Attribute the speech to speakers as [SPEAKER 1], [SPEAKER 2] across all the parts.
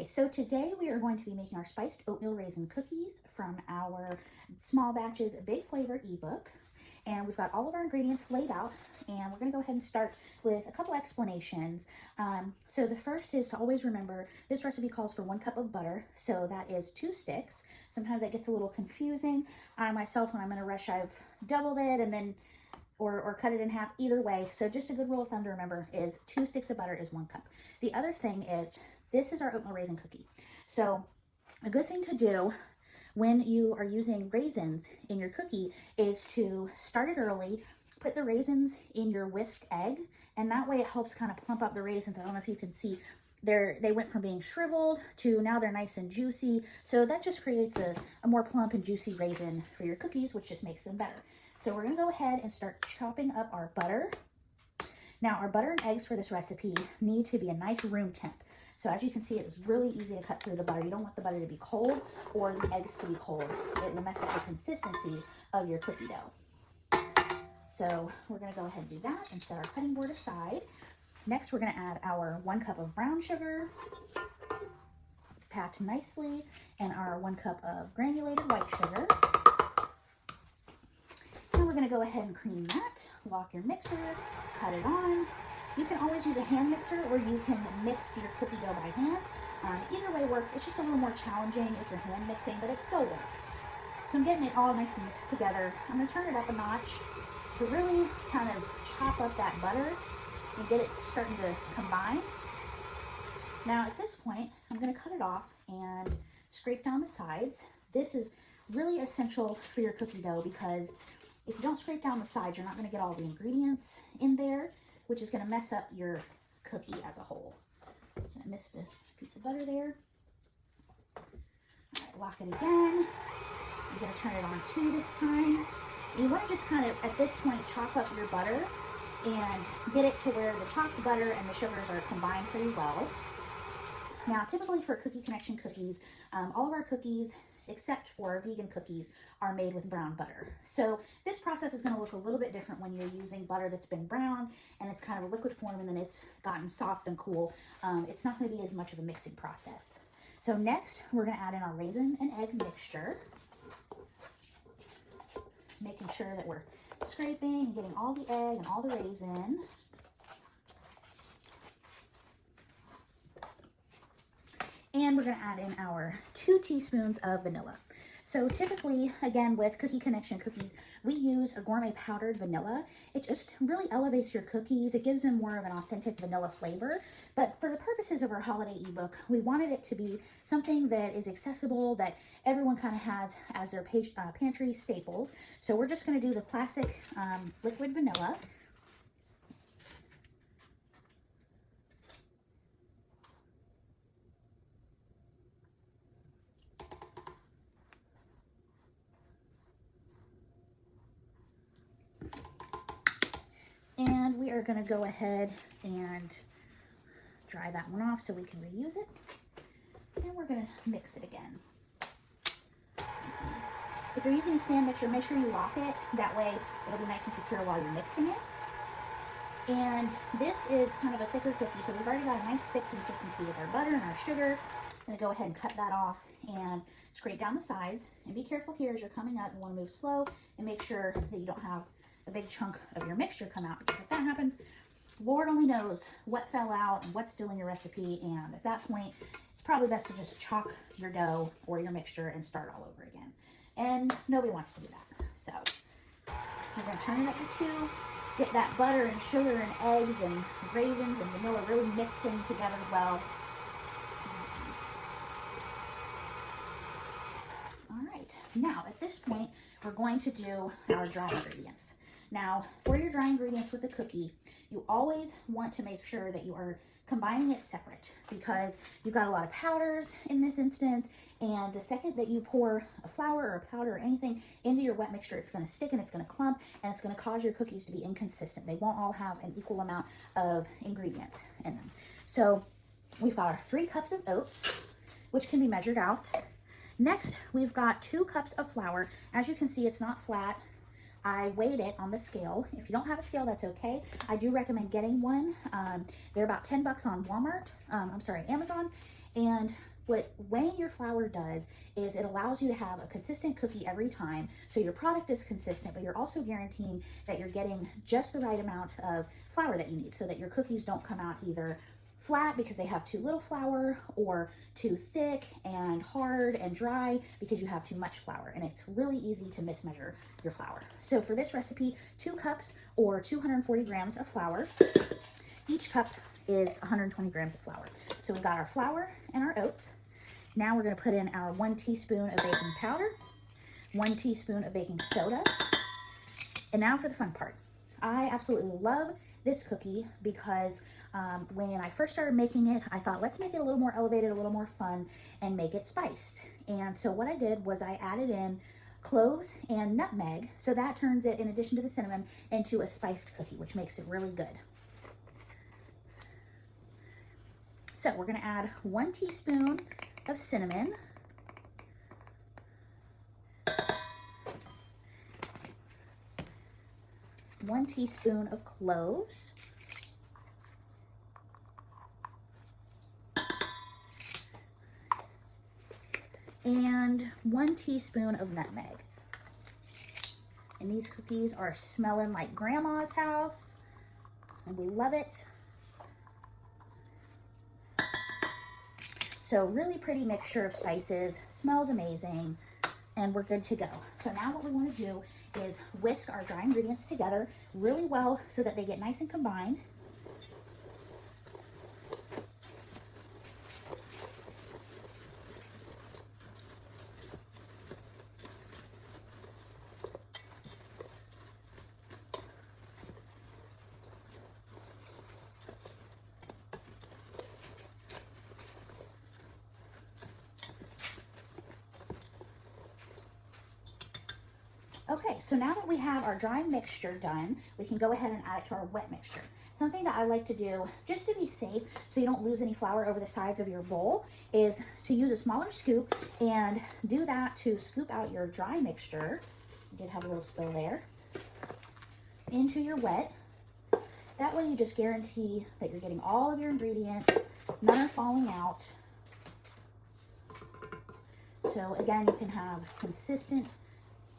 [SPEAKER 1] So today we are going to be making our spiced oatmeal raisin cookies from our Small Batches Big Flavor ebook. And we've got all of our ingredients laid out, and we're going to go ahead and start with a couple explanations. So the first is to always remember this recipe calls for 1 cup of butter, so that is 2 sticks. Sometimes that gets a little confusing. I myself, when I'm in a rush, I've doubled it and then or cut it in half. Either way, so just a good rule of thumb to remember is 2 sticks of butter is 1 cup. The other thing is, this is our oatmeal raisin cookie. So a good thing to do when you are using raisins in your cookie is to start it early, put the raisins in your whisked egg, and that way it helps kind of plump up the raisins. I don't know if you can see, they went from being shriveled to now they're nice and juicy. So that just creates a more plump and juicy raisin for your cookies, which just makes them better. So we're gonna go ahead and start chopping up our butter. Now our butter and eggs for this recipe need to be a nice room temp. So as you can see, it was really easy to cut through the butter. You don't want the butter to be cold or the eggs to be cold. It will mess up the consistency of your cookie dough. So we're gonna go ahead and do that and set our cutting board aside. Next, we're gonna add our 1 cup of brown sugar, packed nicely, and our 1 cup of granulated white sugar. And we're gonna go ahead and cream that. Lock your mixer, cut it on. You can always use a hand mixer, or you can mix your cookie dough by hand. Either way works. It's just a little more challenging if you're hand mixing, but it still works. So I'm getting it all nice and mixed together. I'm gonna turn it up a notch to really kind of chop up that butter and get it starting to combine. Now at this point, I'm gonna cut it off and scrape down the sides. This is really essential for your cookie dough because if you don't scrape down the sides, you're not gonna get all the ingredients in there, which is gonna mess up your cookie as a whole. So I missed a piece of butter there. All right, lock it again. I'm gonna turn it on 2 this time. And you wanna just kind of, at this point, chop up your butter and get it to where the chopped butter and the sugars are combined pretty well. Now, typically for Cookie Connection cookies, all of our cookies, except for vegan cookies, are made with brown butter. So this process is going to look a little bit different when you're using butter that's been browned and it's kind of a liquid form and then it's gotten soft and cool. It's not going to be as much of a mixing process. So next, we're going to add in our raisin and egg mixture, making sure that we're scraping and getting all the egg and all the raisin. And we're going to add in our 2 teaspoons of vanilla. So typically, again, with Cookie Connection cookies, we use a gourmet powdered vanilla. It just really elevates your cookies. It gives them more of an authentic vanilla flavor. But for the purposes of our holiday ebook, we wanted it to be something that is accessible, that everyone kind of has as their pantry staples. So we're just going to do the classic liquid vanilla. And we are going to go ahead and dry that one off so we can reuse it. And we're going to mix it again. If you're using a stand mixer, make sure you lock it. That way it'll be nice and secure while you're mixing it. And this is kind of a thicker cookie, so we've already got a nice thick consistency with our butter and our sugar. I'm going to go ahead and cut that off and scrape down the sides. And be careful here as you're coming up. You want to move slow and make sure that you don't have a big chunk of your mixture come out, because if that happens, Lord only knows what fell out and what's still in your recipe, and at that point it's probably best to just chalk your dough or your mixture and start all over again, and nobody wants to do that. So we're going to turn it up to 2, get that butter and sugar and eggs and raisins and vanilla really mixed in together well. All right, now at this point we're going to do our dry ingredients. Now, for your dry ingredients with the cookie, you always want to make sure that you are combining it separate, because you've got a lot of powders in this instance, and the second that you pour a flour or a powder or anything into your wet mixture, it's going to stick and it's going to clump, and it's going to cause your cookies to be inconsistent. They won't all have an equal amount of ingredients in them. So we've got our 3 cups of oats, which can be measured out. Next, we've got 2 cups of flour. As you can see, it's not flat. I weighed it on the scale. If you don't have a scale, that's okay. I do recommend getting one. They're about $10 on Amazon. And what weighing your flour does is it allows you to have a consistent cookie every time. So your product is consistent, but you're also guaranteeing that you're getting just the right amount of flour that you need so that your cookies don't come out either flat because they have too little flour, or too thick and hard and dry because you have too much flour, and it's really easy to mismeasure your flour. So for this recipe, 2 cups or 240 grams of flour. Each cup is 120 grams of flour. So we've got our flour and our oats. Now we're going to put in our 1 teaspoon of baking powder, 1 teaspoon of baking soda, and now for the fun part. I absolutely love this cookie because when I first started making it, I thought, let's make it a little more elevated, a little more fun, and make it spiced. And so what I did was I added in cloves and nutmeg, so that turns it, in addition to the cinnamon, into a spiced cookie, which makes it really good. So we're gonna add 1 teaspoon of cinnamon, 1 teaspoon of cloves, and 1 teaspoon of nutmeg. And these cookies are smelling like grandma's house, and we love it. So really pretty mixture of spices, smells amazing, and we're good to go. So now what we want to do is whisk our dry ingredients together really well so that they get nice and combined. Okay, so now that we have our dry mixture done, we can go ahead and add it to our wet mixture. Something that I like to do, just to be safe, so you don't lose any flour over the sides of your bowl, is to use a smaller scoop and do that to scoop out your dry mixture. I did have a little spill there. Into your wet. That way you just guarantee that you're getting all of your ingredients, none are falling out. So again, you can have consistent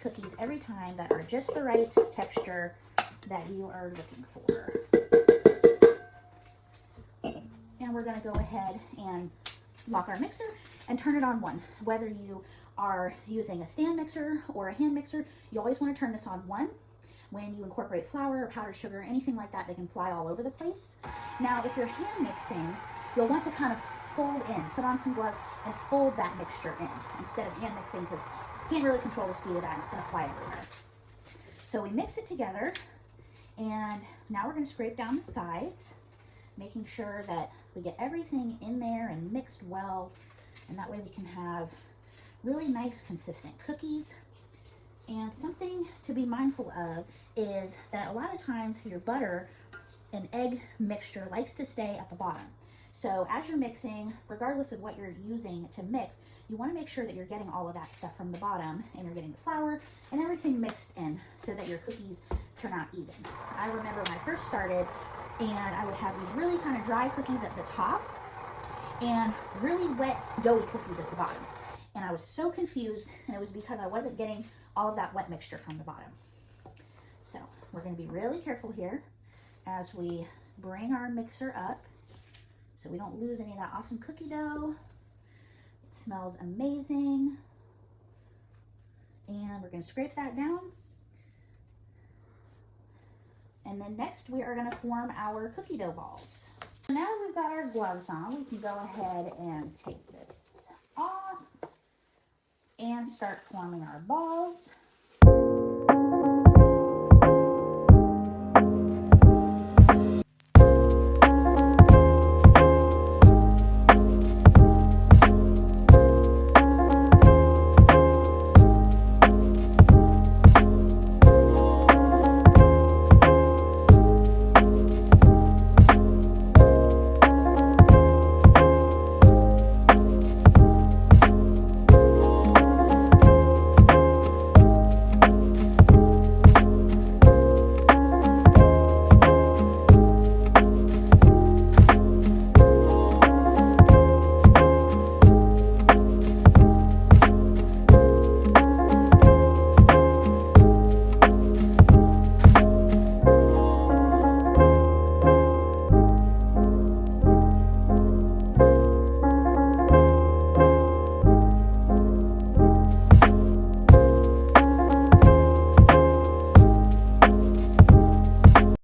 [SPEAKER 1] cookies every time that are just the right texture that you are looking for. And we're going to go ahead and lock our mixer and turn it on 1. Whether you are using a stand mixer or a hand mixer, you always want to turn this on 1. When you incorporate flour or powdered sugar, anything like that, they can fly all over the place. Now, if you're hand mixing, you'll want to kind of fold in, put on some gloves and fold that mixture in instead of hand mixing, because you can't really control the speed of that, and it's going to fly everywhere. So we mix it together, and now we're going to scrape down the sides, making sure that we get everything in there and mixed well, and that way we can have really nice consistent cookies. And something to be mindful of is that a lot of times your butter and egg mixture likes to stay at the bottom. So as you're mixing, regardless of what you're using to mix, you want to make sure that you're getting all of that stuff from the bottom, and you're getting the flour and everything mixed in so that your cookies turn out even. I remember when I first started, and I would have these really kind of dry cookies at the top and really wet, doughy cookies at the bottom. And I was so confused, and it was because I wasn't getting all of that wet mixture from the bottom. So we're going to be really careful here as we bring our mixer up so we don't lose any of that awesome cookie dough. It smells amazing. And we're going to scrape that down. And then next we are going to form our cookie dough balls. So now that we've got our gloves on, we can go ahead and take this off and start forming our balls.